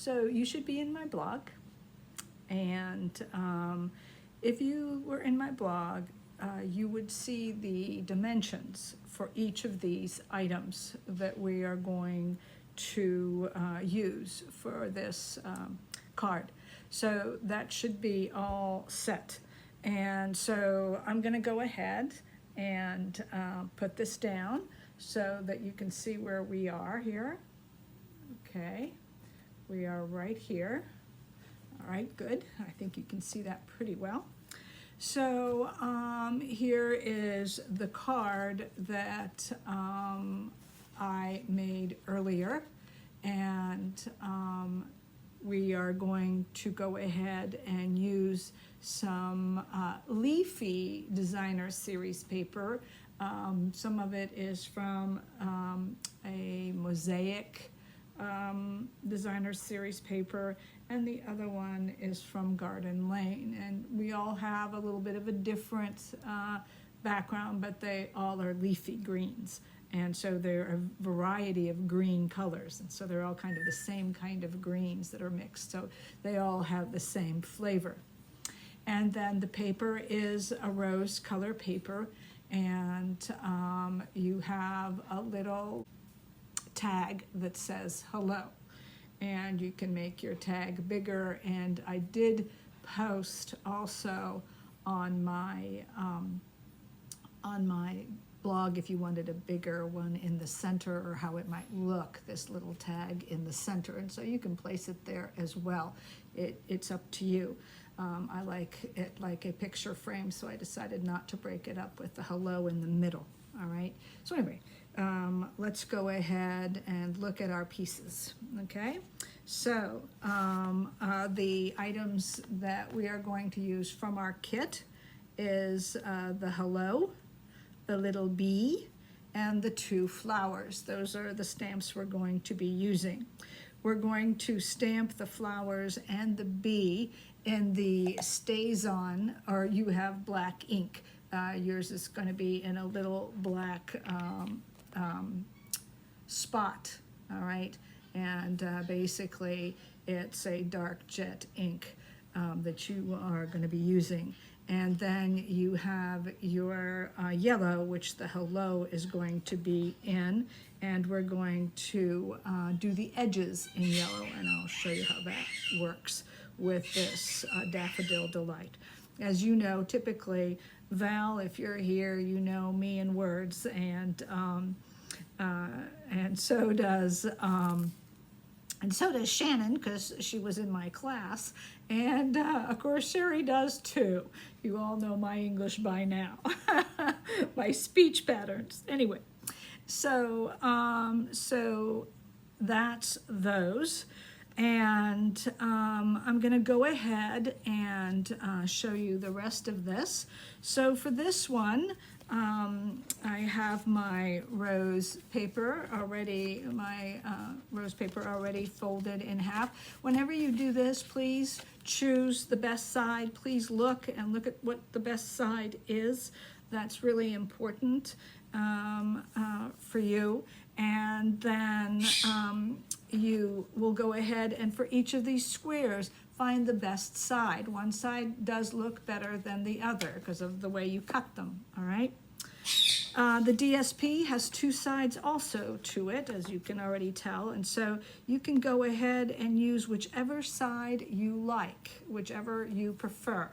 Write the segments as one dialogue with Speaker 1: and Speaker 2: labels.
Speaker 1: So you should be in my blog, and if you were in my blog, you would see the dimensions for each of these items that we are going to use for this card. So that should be all set. And so I'm going to go ahead and put this down so that you can see where we are here. Okay, we are right here. All right, good. I think you can see that pretty well. So here is the card that I made earlier, and we are going to go ahead and use some leafy designer series paper. Some of it is from a mosaic designer series paper, and the other one is from Garden Lane. And we all have a little bit of a different background, but they all are leafy greens. And so there are a variety of green colors, and so they're all kind of the same kind of greens that are mixed, so they all have the same flavor. And then the paper is a rose color paper, and you have a little tag that says hello, and you can make your tag bigger. And I did post also on my blog if you wanted a bigger one in the center, or how it might look, this little tag in the center, and so you can place it there as well. It's up to you. I like it like a picture frame, so I decided not to break it up with the hello in the middle. All right, so anyway, let's go ahead and look at our pieces. Okay, so the items that we are going to use from our kit is the hello, the little bee, and the two flowers. Those are the stamps we're going to be using. We're going to stamp the flowers and the bee in the Stays On, or you have black ink. Yours is going to be in a little black spot, all right? And basically it's a dark jet ink that you are going to be using. And then you have your yellow, which the hello is going to be in, and we're going to do the edges in yellow, and I'll show you how that works with this Daffodil Delight. As you know, typically, Val, if you're here, you know me in words, and so does Shannon, because she was in my class, and of course Sherry does too. You all know my English by now, my speech patterns. Anyway, so that's those, and I'm going to go ahead and show you the rest of this. So for this one, I have my rose paper already, folded in half. Whenever you do this, please choose the best side. Please look at what the best side is. That's really important for you. And then you will go ahead and for each of these squares, find the best side. One side does look better than the other because of the way you cut them, all right? The DSP has two sides also to it, as you can already tell, and so you can go ahead and use whichever side you like, whichever you prefer.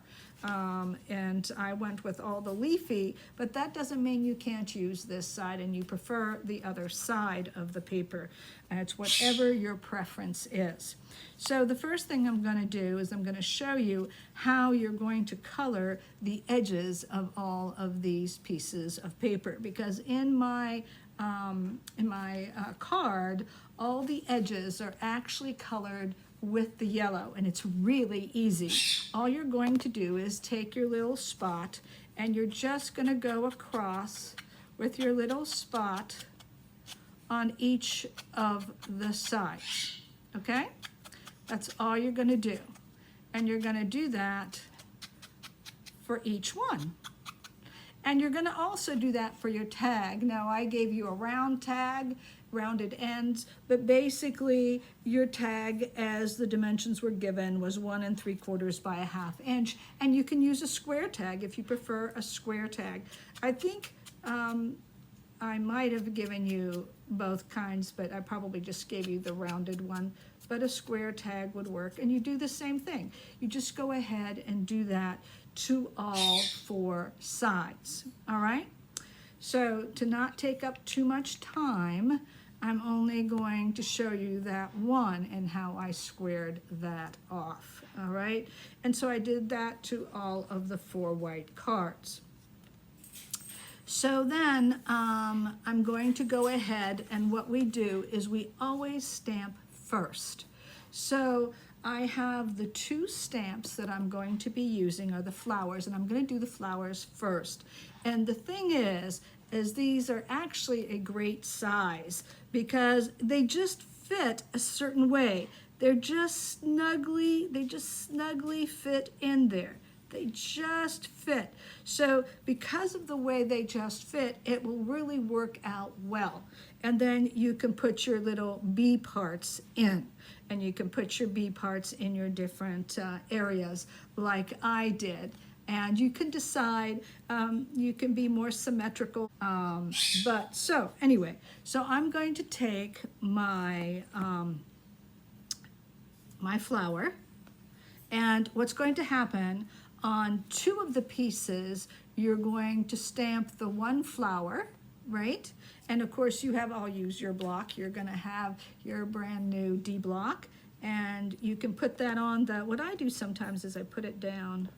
Speaker 1: And I went with all the leafy, but that doesn't mean you can't use this side and you prefer the other side of the paper. It's whatever your preference is. So the first thing I'm going to do is I'm going to show you how you're going to color the edges of all of these pieces of paper, because in my card, all the edges are actually colored with the yellow, and it's really easy. All you're going to do is take your little spot, and you're just going to go across with your little spot on each of the sides, okay? That's all you're going to do, and you're going to do that for each one. And you're going to also do that for your tag. Now, I gave you a round tag, rounded ends, but basically your tag as the dimensions were given was 1 3/4 by 1/2 inch, and you can use a square tag if you prefer a square tag. I think I might have given you both kinds, but I probably just gave you the rounded one, but a square tag would work. And you do the same thing. You just go ahead and do that to all 4 sides, all right? So to not take up too much time, I'm only going to show you that one and how I squared that off, all right? And so I did that to all of the 4 white cards. So then I'm going to go ahead, and what we do is we always stamp first. So I have the 2 stamps that I'm going to be using are the flowers, and I'm going to do the flowers first. And the thing is these are actually a great size because they just fit a certain way. They just snugly fit in there. They just fit. So because of the way they just fit, it will really work out well. And then you can put your little bee parts in, and you can put your bee parts in your different areas like I did. And you can decide, you can be more symmetrical. But so anyway, so I'm going to take my, my flower, and what's going to happen on 2 of the pieces, you're going to stamp the 1 flower, right? And of course I'll use your block. You're gonna have your brand new D block, and you can put that on what I do sometimes is I put it down,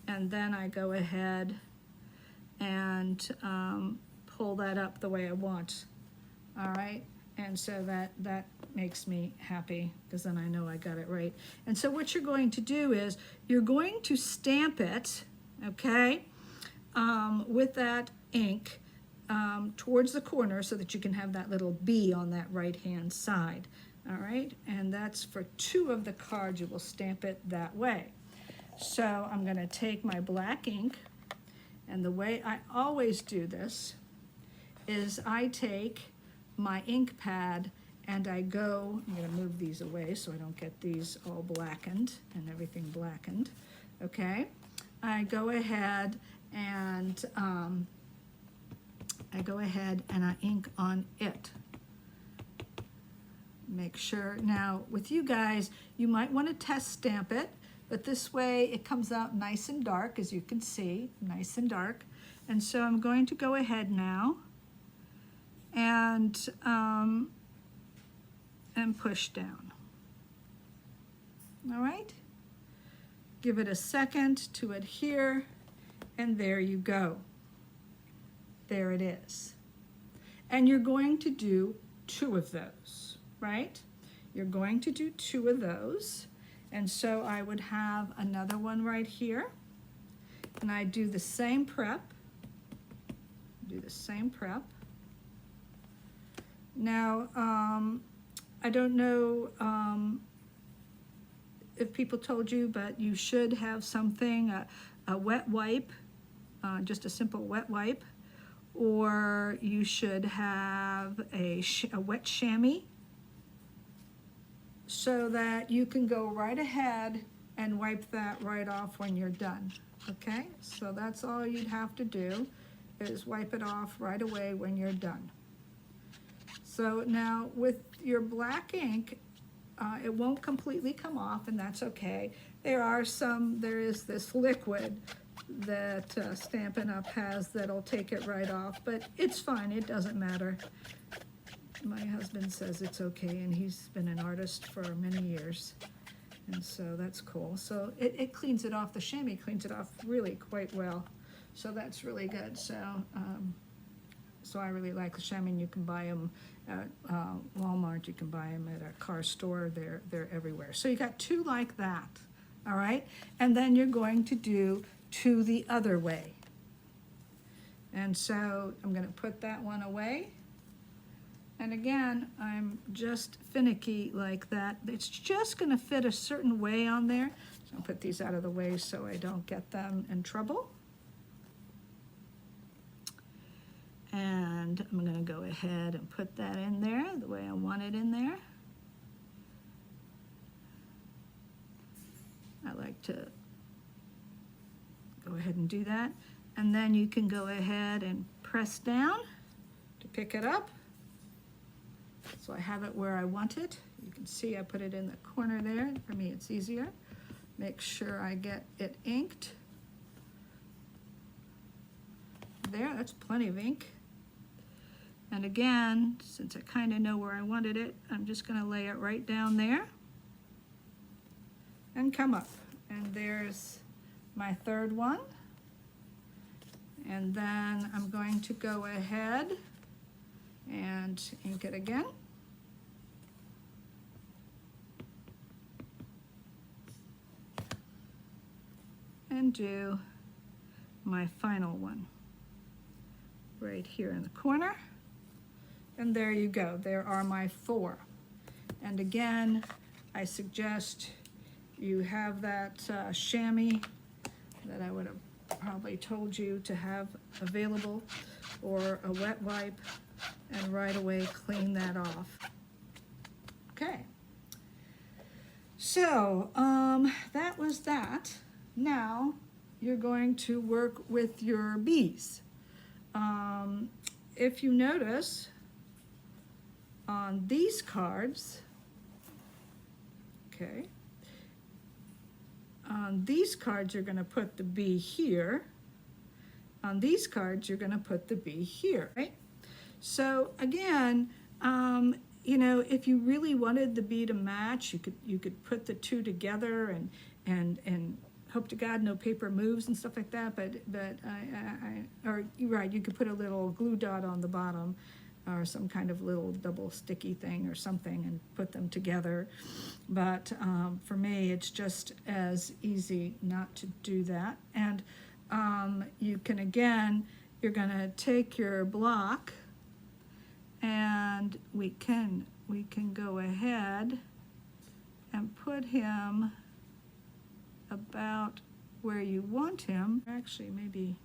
Speaker 1: and then I go ahead and pull that up the way I want, all right? And so that makes me happy because then I know I got it right. And so what you're going to do is you're going to stamp it, okay, with that ink towards the corner so that you can have that little bee on that right-hand side, all right? And that's for 2 of the cards, you will stamp it that way. So I'm going to take my black ink, and the way I always do this is I take my ink pad and I'm going to move these away so I don't get these all blackened and everything blackened, okay? I go ahead and I ink on it. Make sure, now with you guys, you might want to test stamp it, but this way it comes out nice and dark, as you can see, nice and dark. And so I'm going to go ahead now and push down. All right? Give it a second to adhere, and there you go. There it is. And you're going to do 2 of those, right? You're going to do 2 of those. And so I would have another one right here, and I do the same prep. Now, I don't know if people told you, but you should have something, a wet wipe, just a simple wet wipe, or you should have a wet chamois so that you can go right ahead and wipe that right off when you're done, okay? So that's all you'd have to do is wipe it off right away when you're done. So now with your black ink, it won't completely come off, and that's okay. There is this liquid that Stampin' Up! Has that'll take it right off, but it's fine, it doesn't matter. My husband says it's okay, and he's been an artist for many years, and so that's cool. So it cleans it off, the chamois cleans it off really quite well, so that's really good. So so I really like the chamois. You can buy them at Walmart, you can buy them at a car store, they're everywhere. So you got 2 like that, all right? And then you're going to do 2 the other way. And so I'm going to put that one away. And again, I'm just finicky like that. It's just going to fit a certain way on there. So I'll put these out of the way so I don't get them in trouble. And I'm going to go ahead and put that in there the way I want it in there. I like to go ahead and do that. And then you can go ahead and press down to pick it up. So I have it where I want it. You can see I put it in the corner there. For me, it's easier. Make sure I get it inked. There, that's plenty of ink. And again, since I kind of know where I wanted it, I'm just going to lay it right down there and come up. And there's my third one. And then I'm going to go ahead and ink it again. And do my final one right here in the corner. And there you go. There are my 4. And again, I suggest you have that chamois that I would have probably told you to have available, or a wet wipe, and right away clean that off. Okay. So that was that. Now you're going to work with your bees. If you notice on these cards, okay, on these cards you're going to put the bee here. On these cards you're going to put the bee here, right? So again, you know, if you really wanted the bee to match, you could put the two together and hope to God no paper moves and stuff like that. But or you're right, you could put a little glue dot on the bottom, or some kind of little double sticky thing or something, and put them together. But for me, it's just as easy not to do that. And you can, again, you're going to take your block, and we can go ahead and put him about where you want him. Actually, maybe,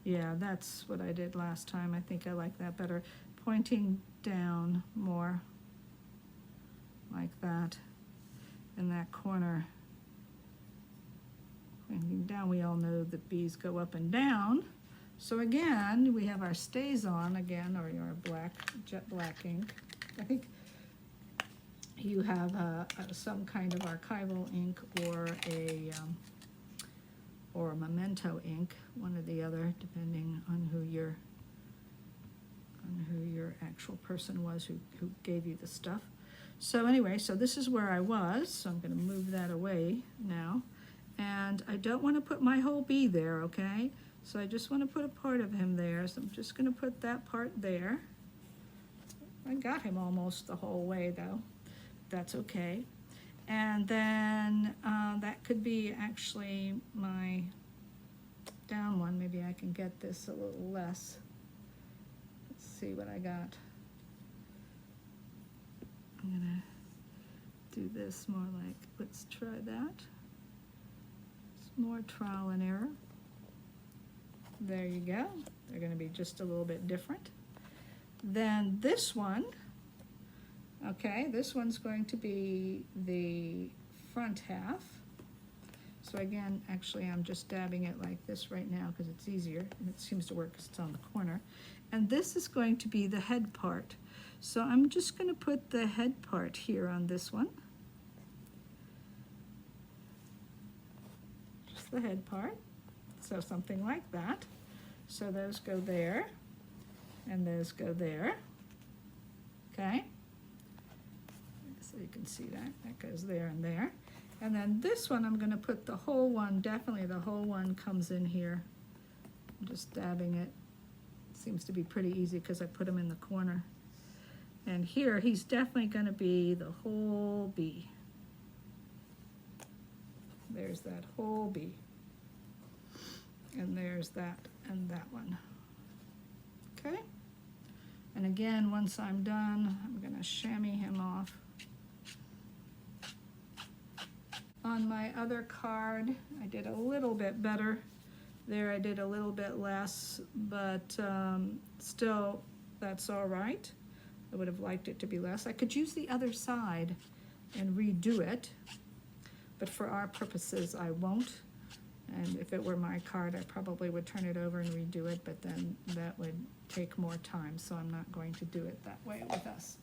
Speaker 1: yeah, that's what I did last time. I think I like that better. Pointing down more, like that, in that corner. Pointing down, we all know that bees go up and down. So again, we have our stays on again, or your black, jet black ink. I think you have some kind of archival ink or a memento ink, one or the other, depending on who your actual person was who gave you the stuff. So anyway, so this is where I was, so I'm going to move that away now. And I don't want to put my whole bee there, okay? So I just want to put a part of him there, so I'm just going to put that part there. I got him almost the whole way, though. That's okay. And then that could be actually my down one. Maybe I can get this a little less. Let's see what I got. I'm gonna do this more like, let's try that. It's more trial and error. There you go. They're gonna be just a little bit different. Then this one, okay, this one's going to be the front half. So again, actually I'm just dabbing it like this right now because it's easier, and it seems to work because it's on the corner. And this is going to be the head part. So I'm just going to put the head part here on this one. Just the head part. So something like that. So those go there, and those go there. Okay? So you can see that. That goes there and there. And then this one, I'm going to put the whole one, definitely the whole one comes in here. I'm just dabbing it. Seems to be pretty easy because I put him in the corner. And here, he's definitely going to be the whole bee. There's that whole bee. And there's that and that one. Okay? And again, once I'm done, I'm going to chamois him off. On my other card, I did a little bit better There I did a little bit less, but still, that's all right. I would have liked it to be less. I could use the other side and redo it, but for our purposes, I won't. And if it were my card, I probably would turn it over and redo it, but then that would take more time, so I'm not going to do it that way with us.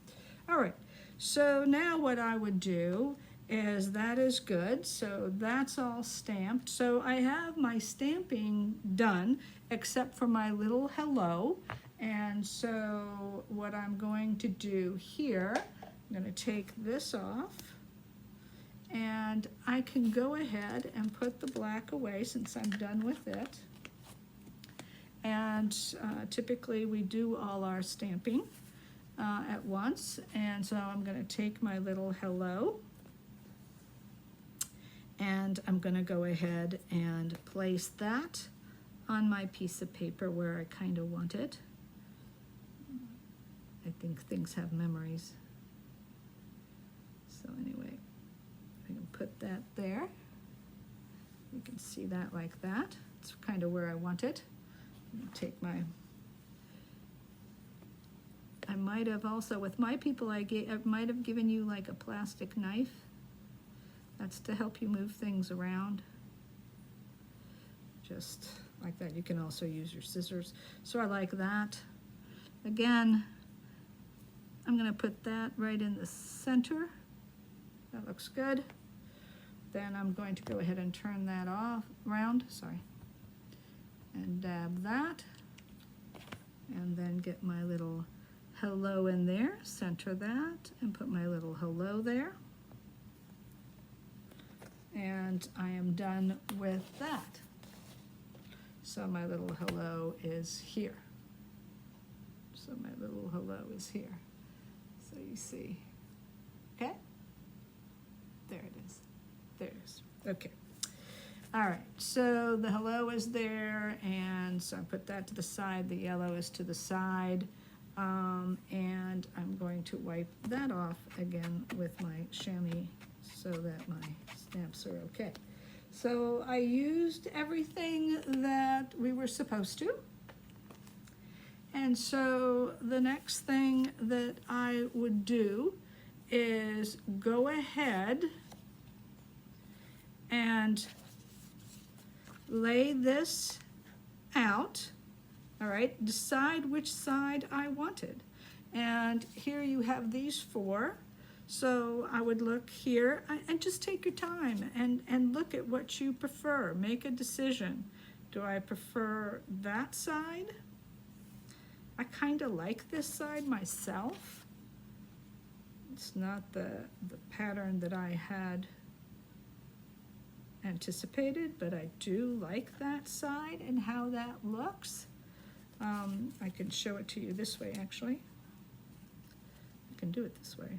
Speaker 1: All right, so now what I would do is that is good, so that's all stamped. So I have my stamping done, except for my little hello. And so what I'm going to do here, I'm gonna take this off, and I can go ahead and put the black away since I'm done with it. And typically we do all our stamping at once. And so I'm gonna take my little hello, and I'm gonna go ahead and place that on my piece of paper where I kind of want it. I think things have memories. So anyway, I can put that there. You can see that like that. It's kind of where I want it. I'm gonna take my, I might have also, with my people, I might have given you like a plastic knife. That's to help you move things around. Just like that. You can also use your scissors. So I like that. Again, I'm gonna put that right in the center. That looks good. Then I'm going to go ahead and turn that off, around, sorry, and dab that. And then get my little hello in there, center that, and put my little hello there. And I am done with that. So my little hello is here. So my little hello is here. So you see, okay? There it is. There it is. Okay. All right, so the hello is there, and so I put that to the side. The yellow is to the side. And I'm going to wipe that off again with my chamois so that my stamps are okay. So I used everything that we were supposed to. And so the next thing that I would do is go ahead and lay this out. All right, decide which side I wanted. And here you have these four. So I would look here and just take your time and look at what you prefer. Make a decision. Do I prefer that side? I kind of like this side myself. It's not the pattern that I had anticipated, but I do like that side and how that looks. I can show it to you this way, actually. I can do it this way.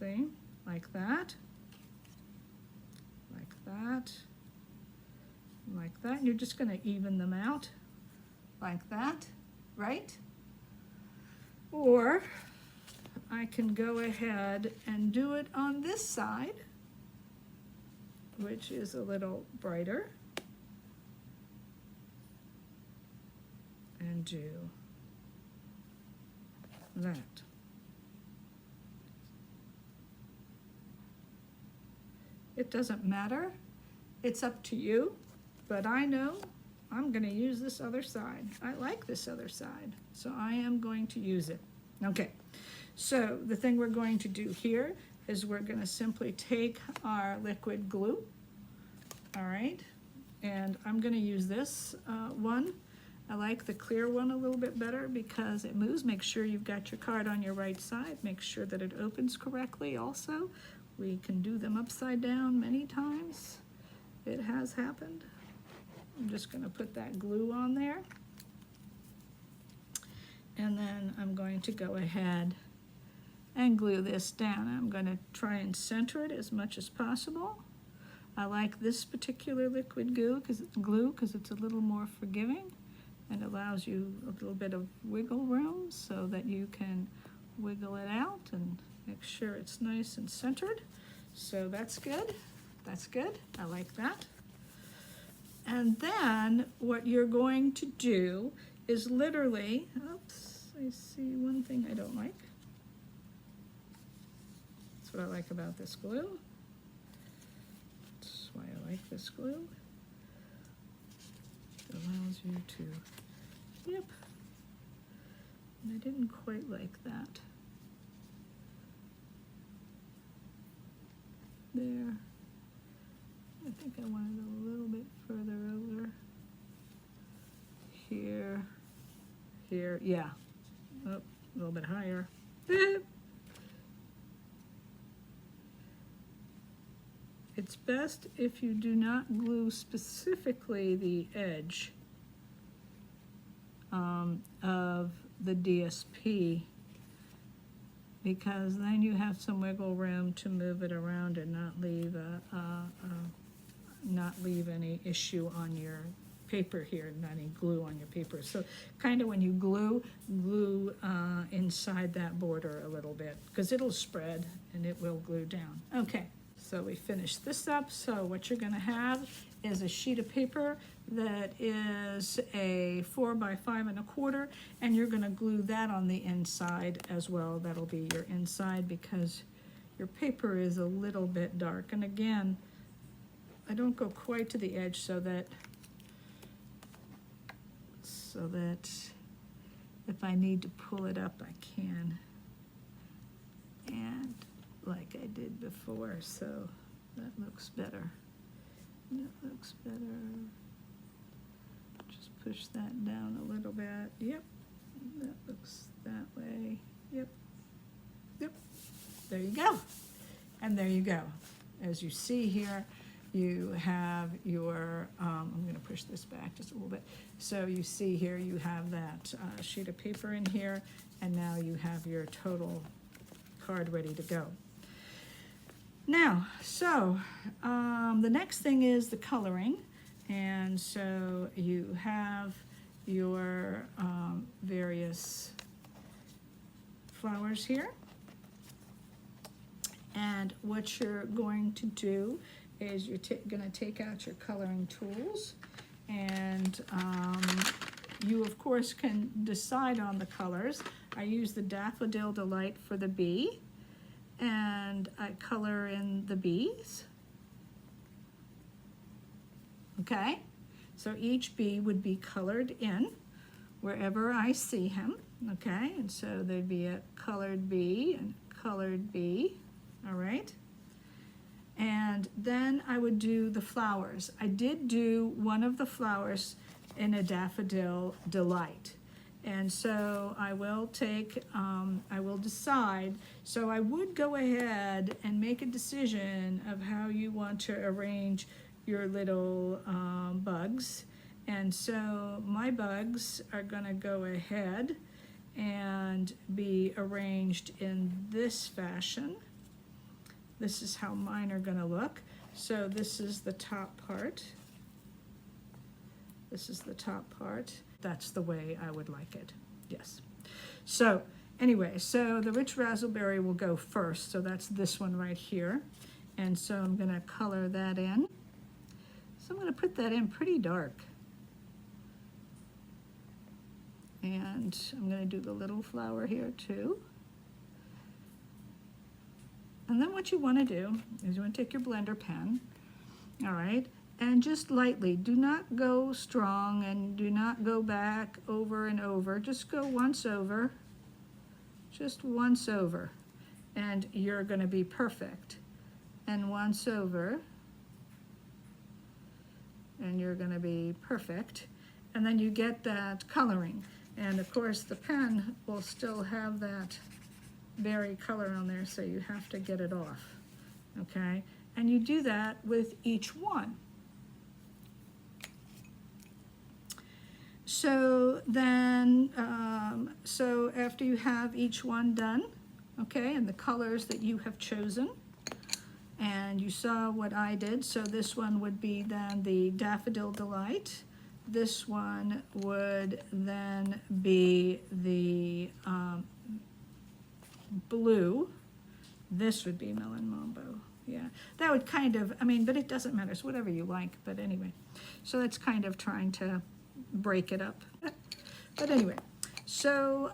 Speaker 1: See, like that, like that, like that. And you're just going to even them out like that, right? Or I can go ahead and do it on this side, which is a little brighter, and do that. It doesn't matter. It's up to you, but I know I'm going to use this other side. I like this other side, so I am going to use it. Okay, so the thing we're going to do here is we're going to simply take our liquid glue, all right, and I'm going to use this one. I like the clear one a little bit better because it moves. Make sure you've got your card on your right side. Make sure that it opens correctly also. We can do them upside down many times. It has happened. I'm just going to put that glue on there. And then I'm going to go ahead and glue this down. I'm going to try and center it as much as possible. I like this particular liquid glue because it's a little more forgiving and allows you a little bit of wiggle room so that you can wiggle it out and make sure it's nice and centered. So that's good. that's good. I like that. And then what you're going to do is literally, oops, I see one thing I don't like. That's what I like about this glue. That's why I like this glue. It allows you to, yep. And I didn't quite like that. There. I think I wanted a little bit further over. Here, here, yeah. Oh, a little bit higher. It's best if you do not glue specifically the edge of the DSP, because then you have some wiggle room to move it around and not leave any issue on your paper here, not any glue on your paper. So kind of when you glue inside that border a little bit, because it'll spread and it will glue down. Okay, so we finished this up. So what you're gonna have is a sheet of paper that is a 4 by 5 1/4, and you're gonna glue that on the inside as well. That'll be your inside because your paper is a little bit dark. And again, I don't go quite to the edge so that if I need to pull it up, I can. And like I did before, so that looks better. That looks better. Just push that down a little bit. Yep, that looks that way. Yep, yep, there you go. And there you go. As you see here, you have your, I'm going to push this back just a little bit. So you see here, you have that sheet of paper in here, and now you have your total card ready to go. Now, so the next thing is the coloring. And so you have your various flowers here. And what you're going to do is you're going to take out your coloring tools, and you of course can decide on the colors. I use the Daffodil Delight for the bee, and I color in the bees. Okay, so each bee would be colored in wherever I see him. Okay, and so there'd be a colored bee and colored bee. All right. And then I would do the flowers. I did do one of the flowers in a Daffodil Delight. And so I will take, I will decide. So I would go ahead and make a decision of how you want to arrange your little bugs. And so my bugs are gonna go ahead and be arranged in this fashion. This is how mine are gonna look. So this is the top part. This is the top part. That's the way I would like it, yes. So anyway, so the Rich Razzleberry will go first. So that's this one right here. And so I'm gonna color that in. So I'm gonna put that in pretty dark. And I'm gonna do the little flower here too. And then what you want to do is you want to take your blender pen, all right, and just lightly, do not go strong and do not go back over and over. Just go once over, just once over, and you're going to be perfect. And once over, and you're going to be perfect. And then you get that coloring. And of course, the pen will still have that berry color on there, so you have to get it off, okay? And you do that with each one. So then, so after you have each one done, okay, and the colors that you have chosen, and you saw what I did, so this one would be then the Daffodil Delight. This one would then be the blue. This would be Melon Mambo. yeah. That would kind of, I mean, but it doesn't matter, it's whatever you like, but anyway. So that's kind of trying to break it up. But anyway, so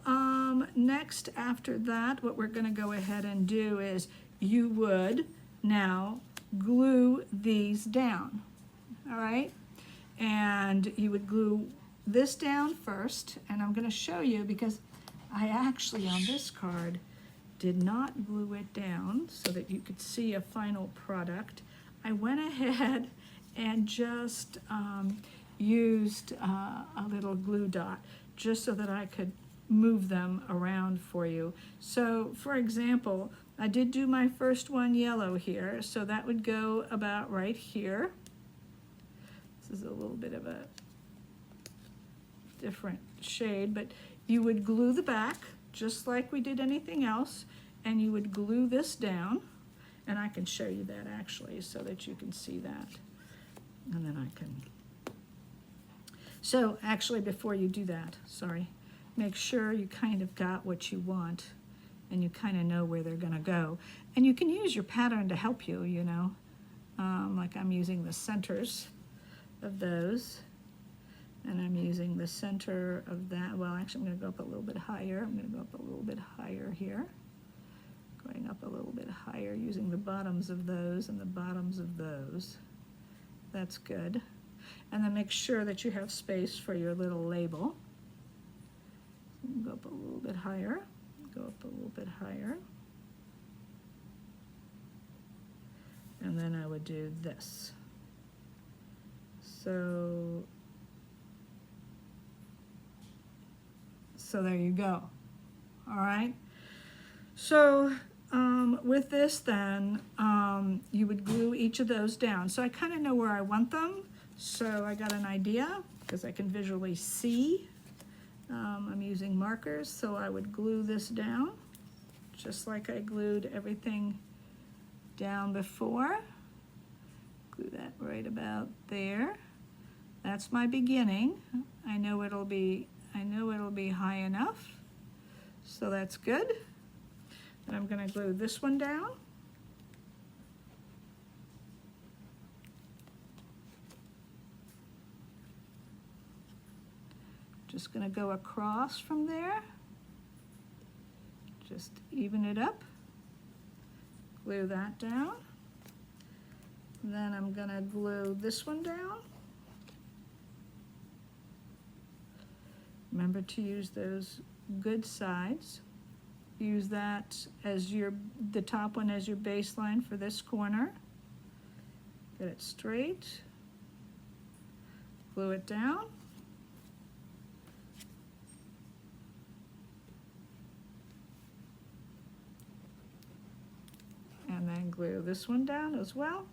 Speaker 1: next after that, what we're gonna go ahead and do is you would now glue these down, all right? And you would glue this down first, and I'm gonna show you because I actually on this card did not glue it down so that you could see a final product. I went ahead and just used a little glue dot just so that I could move them around for you. So for example, I did do my first one yellow here, so that would go about right here. This is a little bit of a different shade, but you would glue the back just like we did anything else, and you would glue this down, and I can show you that actually so that you can see that, and then I can. So actually before you do that, sorry, make sure you kind of got what you want and you kind of know where they're gonna go. And you can use your pattern to help you, you know, like I'm using the centers of those, and I'm using the center of that. Well, actually I'm gonna go up a little bit higher. I'm gonna go up a little bit higher here. Going up a little bit higher using the bottoms of those and the bottoms of those. That's good. And then make sure that you have space for your little label. Go up a little bit higher. Go up a little bit higher. And then I would do this. So there you go. All right. So with this then, you would glue each of those down. So I kind of know where I want them. So I got an idea because I can visually see. I'm using markers, so I would glue this down just like I glued everything down before. Glue that right about there. That's my beginning. I know it'll be high enough, so that's good. And I'm going to glue this one down. Just going to go across from there. Just even it up. Glue that down. Then I'm going to glue this one down. Remember to use those good sides. Use that as the top one as your baseline for this corner. Get it straight. Glue it down. And then glue this one down as well.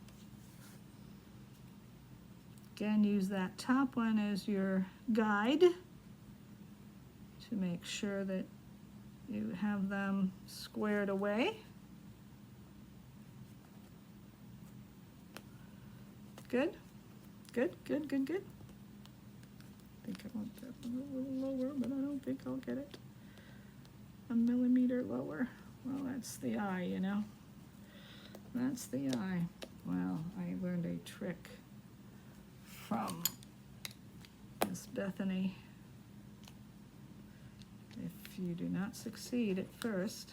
Speaker 1: Again, use that top one as your guide to make sure that you have them squared away. Good, good, good, good, good. I think I want that one a little lower, but I don't think I'll get it a millimeter lower. Well, that's the eye, you know. That's the eye. Well, I learned a trick from Miss Bethany. If you do not succeed at first,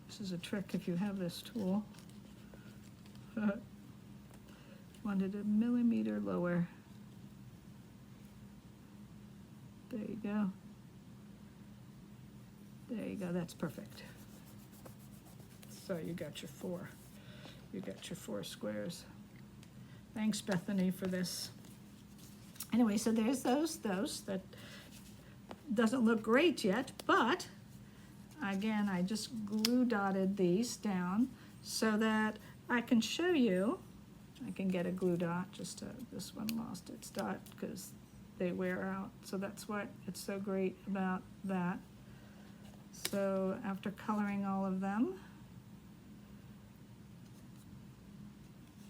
Speaker 1: this is a trick if you have this tool. Wanted a millimeter lower. There you go. There you go, that's perfect. So you got your four. You got your 4 squares. Thanks, Bethany, for this. Anyway, so there's those. That doesn't look great yet, but again, I just glue dotted these down so that I can show you. I can get a glue dot, this one lost its dot because they wear out. So that's what it's so great about that. So after coloring all of them,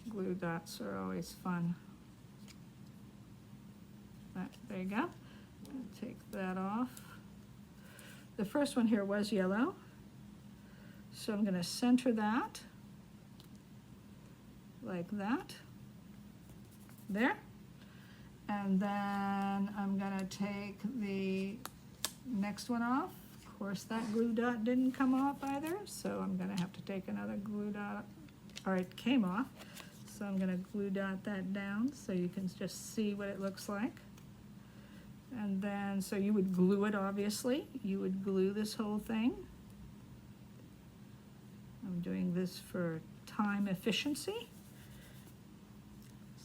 Speaker 1: glue dots are always fun. There you go. Take that off. The first one here was yellow. So I'm going to center that like that, there. And then I'm going to take the next one off. Of course, that glue dot didn't come off either, so I'm going to have to take another glue dot. All right, it came off. So I'm going to glue dot that down so you can just see what it looks like. And then, so you would glue it, obviously. You would glue this whole thing. I'm doing this for time efficiency.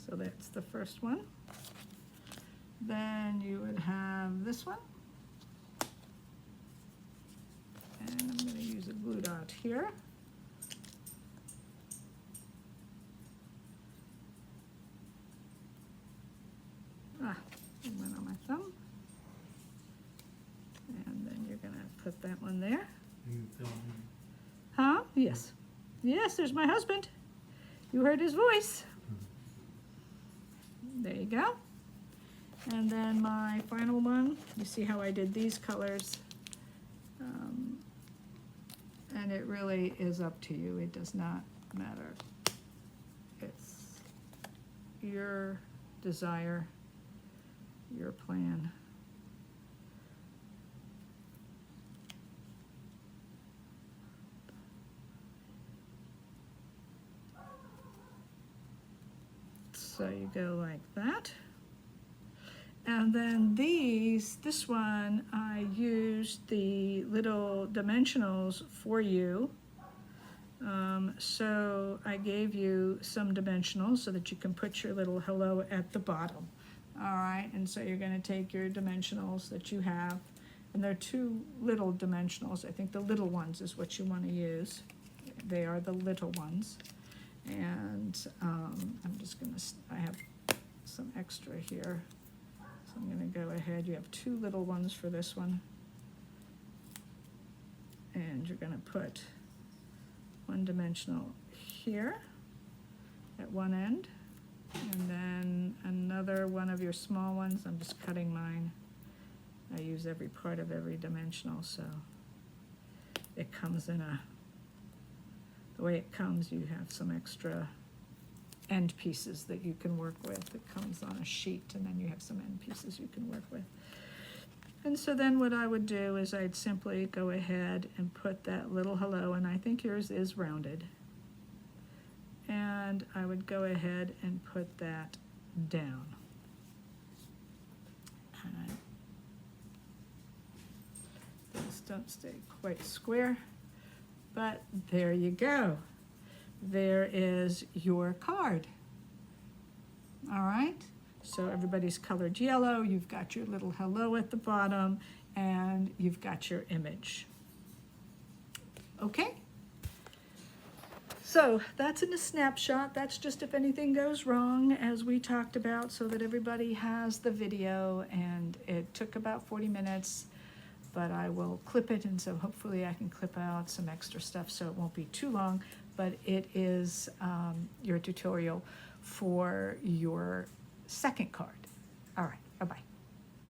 Speaker 1: So that's the first one. Then you would have this one. And I'm going to use a glue dot here. It went on my thumb. And then you're going to put that one there. Huh? Yes. Yes, there's my husband. You heard his voice. There you go. And then my final one, you see how I did these colors. And it really is up to you. It does not matter. It's your desire, your plan. So you go like that. And then this one, I used the little dimensionals for you. So I gave you some dimensionals so that you can put your little hello at the bottom. All right, and so you're going to take your dimensionals that you have, and there are two little dimensionals. I think the little ones is what you want to use. They are the little ones. And I'm just going to, I have some extra here. So I'm going to go ahead. You have two little ones for this one. And you're going to put one dimensional here at one end. And then another one of your small ones. I'm just cutting mine. I use every part of every dimensional, so it comes in the way it comes, you have some extra end pieces that you can work with. It comes on a sheet, and then you have some end pieces you can work with. And so then what I would do is I'd simply go ahead and put that little hello, and I think yours is rounded. And I would go ahead and put that down. And these don't stay quite square, but there you go. There is your card. All right, so everybody's colored yellow. You've got your little hello at the bottom, and you've got your image. Okay? So that's in a snapshot. That's just if anything goes wrong, as we talked about, so that everybody has the video. And it took about 40 minutes, but I will clip it, and so hopefully I can clip out some extra stuff so it won't be too long. But it is your tutorial for your second card. All right, bye-bye.